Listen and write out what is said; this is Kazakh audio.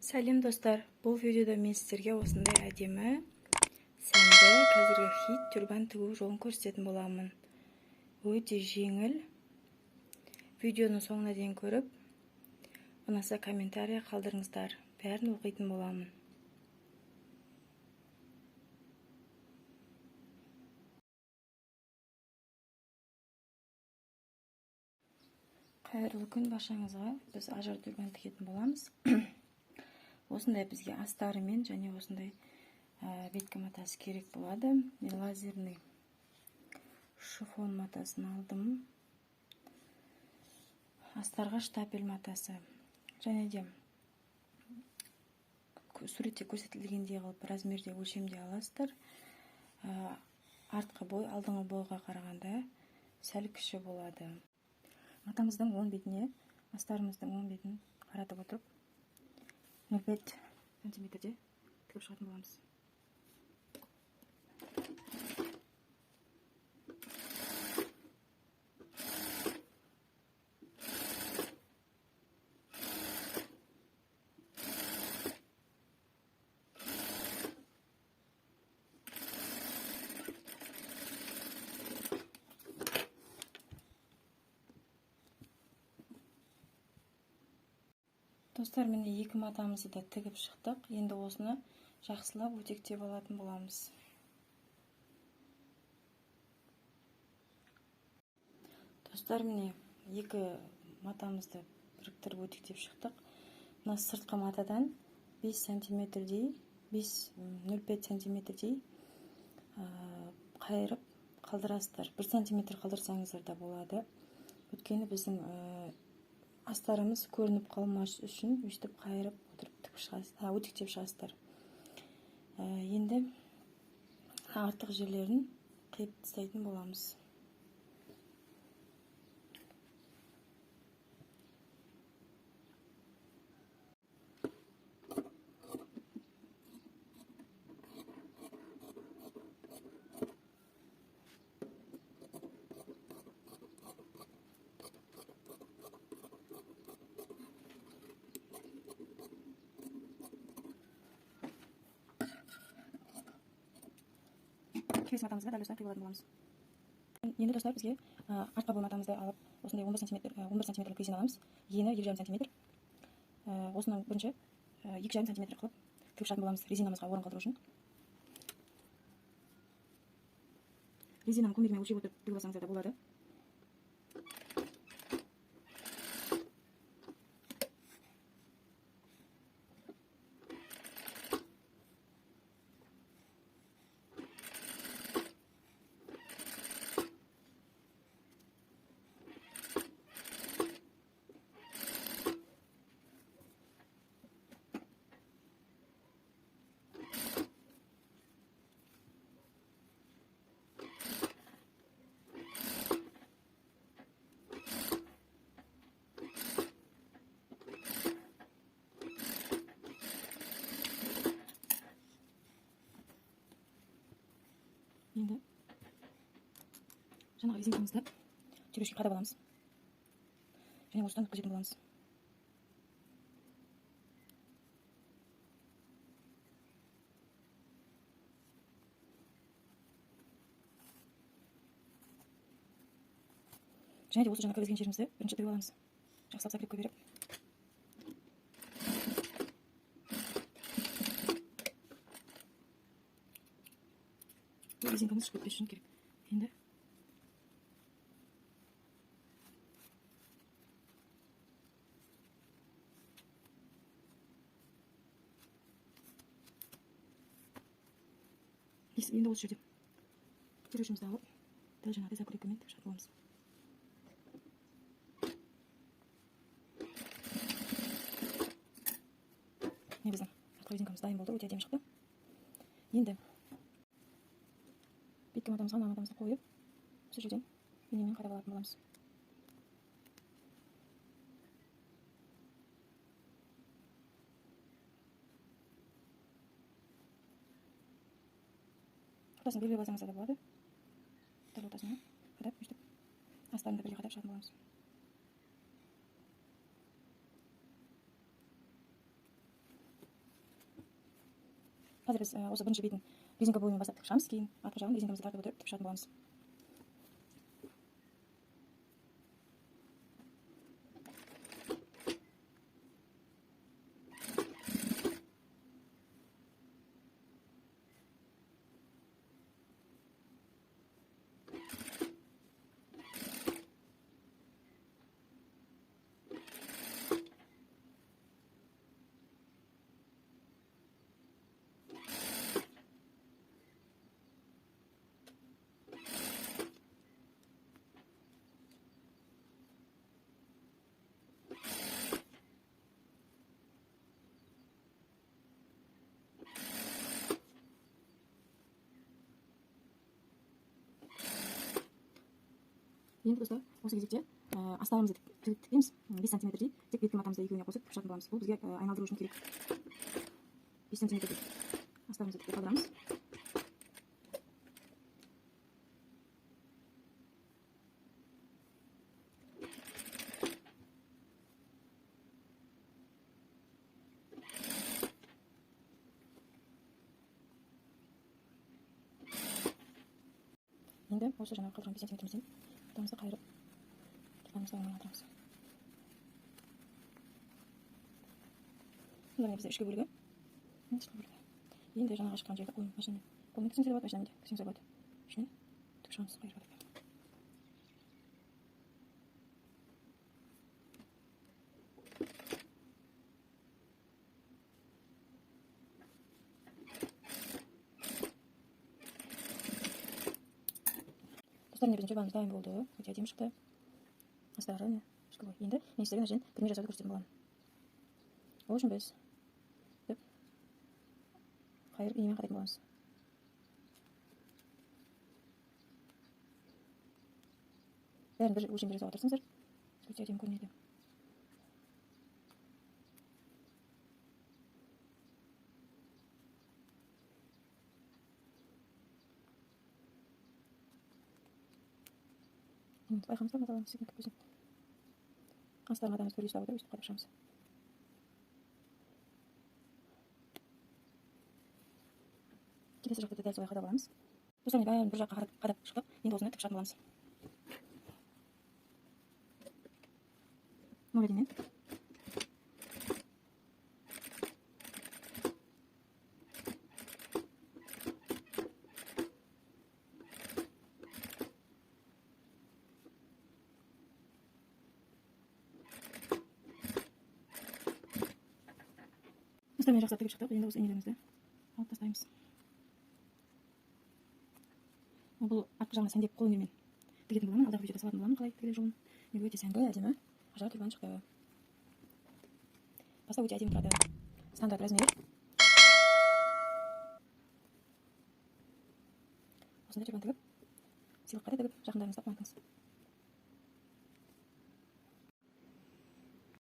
Сәлем достар, бұл видеода мен сіздерге осындай әдемі, сәнді, қазіргі хит тюрбан тігу жолын көрсететін боламын. Өте жеңіл. Видеоны соңына дейін көріп, ұнаса комментария қалдырыңыздар. Бәрін оқитын боламын. Қайырлы күн баршаңызға. Біз ажар тюрбан тігетін боламыз. Осындай бізге астарымен және осындай беткі матасы керек болады. Мен лазерный шифон матасын алдым. Астарға штапель матасы. Және де суретте көрсетілгендей қылып размерде өлшемде аласыздар. Артқы бой алдыңғы бойға қарағанда сәл кіші болады. Матамыздың оң бетіне, астарымыздың оң бетін қаратып отырып, 0,5 сантиметрде тігіп шығатын боламыз. Достар, міне екі матамызды да тігіп шықтық. Енді осыны жақсылап өтектеп алатын боламыз. Достар, міне екі матамызды біріктіріп өтектеп шықтық. Мына сыртқы матадан 5 сантиметрдей, 0,5 сантиметрдей қайырып қалдырасыздар. 1 сантиметр қалдырсаңыздар да болады. Өйткені біздің астарымыз көрініп қалмас үшін өйстіп қайырып отырып тігіп шығасыздар, өтектеп шығасыздар. Енді артық жерлерін қиып тастайтын боламыз. Келесі матамызға дәл осылай тігіп алатын боламыз. Енді достар, бізге артқа бой матамызды алып, осындай 11 сантиметрлік резина аламыз. Ені 2,5 сантиметр. Осының бірінші 2,5 сантиметр қылып тігіп шығатын боламыз, резинамызға орын қалдыру үшін. Резинаны көмегімен өлшеп отырып тігіп алсаңыздар да болады. Енді жаңағы резинкамызды түйрешке қадап аламыз. Және осыдан өткізетін боламыз. Және де осы жаңа кіргізген жерімізді бірінші тігіп аламыз. Жақсылап сәпілекке беріп. Бұл резинкамыз шығып кетпес үшін керек. Енді осы жерде түйрешімізді алып, дәл жаңағыдай сәпілеккемен тігіп шығатын боламыз. Біздің артқы резинкамыз дайын болды, өте әдемі шықты. Енді беткі матамызға мына матамызды қойып, осы жерден инемен қадап алатын боламыз. Ортасын белгілеп алсаңыздар да болады. Дәл ортасына қадап, өйстіп астарын да бірге қадап шығатын боламыз. Қазір біз осы бірінші бетін резинка бойымен бастап тік шығамыз, кейін артқы жағын резинкамызды тартып отырып тік шығатын боламыз. Енді достар, осы кезекте астарымызды тікеміз 5 сантиметрдей, тек беткі матамызды екеуіне қосып пышатын боламыз. Бұл бізге айналдыру үшін керек. 5 сантиметрдей астарымызды тікке қалдырамыз. Енді осы жаңағы қалдырған 5 сантиметрімізден матамызды қайырып тұрғанымызды айналдырамыз. Бұлар бізде ішкі бөлігі. Енді жаңағы шыққан жерді машинамен қолмен тіксеңіздер болады, машинамен де тіксеңіздер болады. Ішінен тік шығамыз, қайырып отырып. Достар, біздің жобамыз дайын болды. Өте әдемі шықты. Астары ішкі ғой. Енді мен сіздерге мына жерден пример жасауды көрсететін боламын. Ол үшін біз қайырып иінемен қадайтын боламыз. Бәрін бір өлшемде жасауға тырысыңыздар. Өте әдемі көрінеді. Байқамызда маталарымыз секунд көзін. Астарын матамызды көрге ұстап отырып, өстіп қадап шығамыз. Келесі жақты дәл солай қадап аламыз. Достар, бәрін бір жаққа қадап шықтық. Енді осыны тік шығатын боламыз. Мөлденмен. Достармен жақсылап тігіп шықтық. Енді осы инелерімізді алып тастаймыз. Бұл артқы жағына сәндеп қол өнермен тігетін боламын. Алдағы видеода салатын боламын, қалай тігілер жолын. Өте сәнді, әдемі ажар тюльпан шықты. Баста өте әдемі тұрады. Стандарт размер. Осында тюльпан тігіп, сыйлыққа да тігіп, жақындарыңызға қуантыңыз.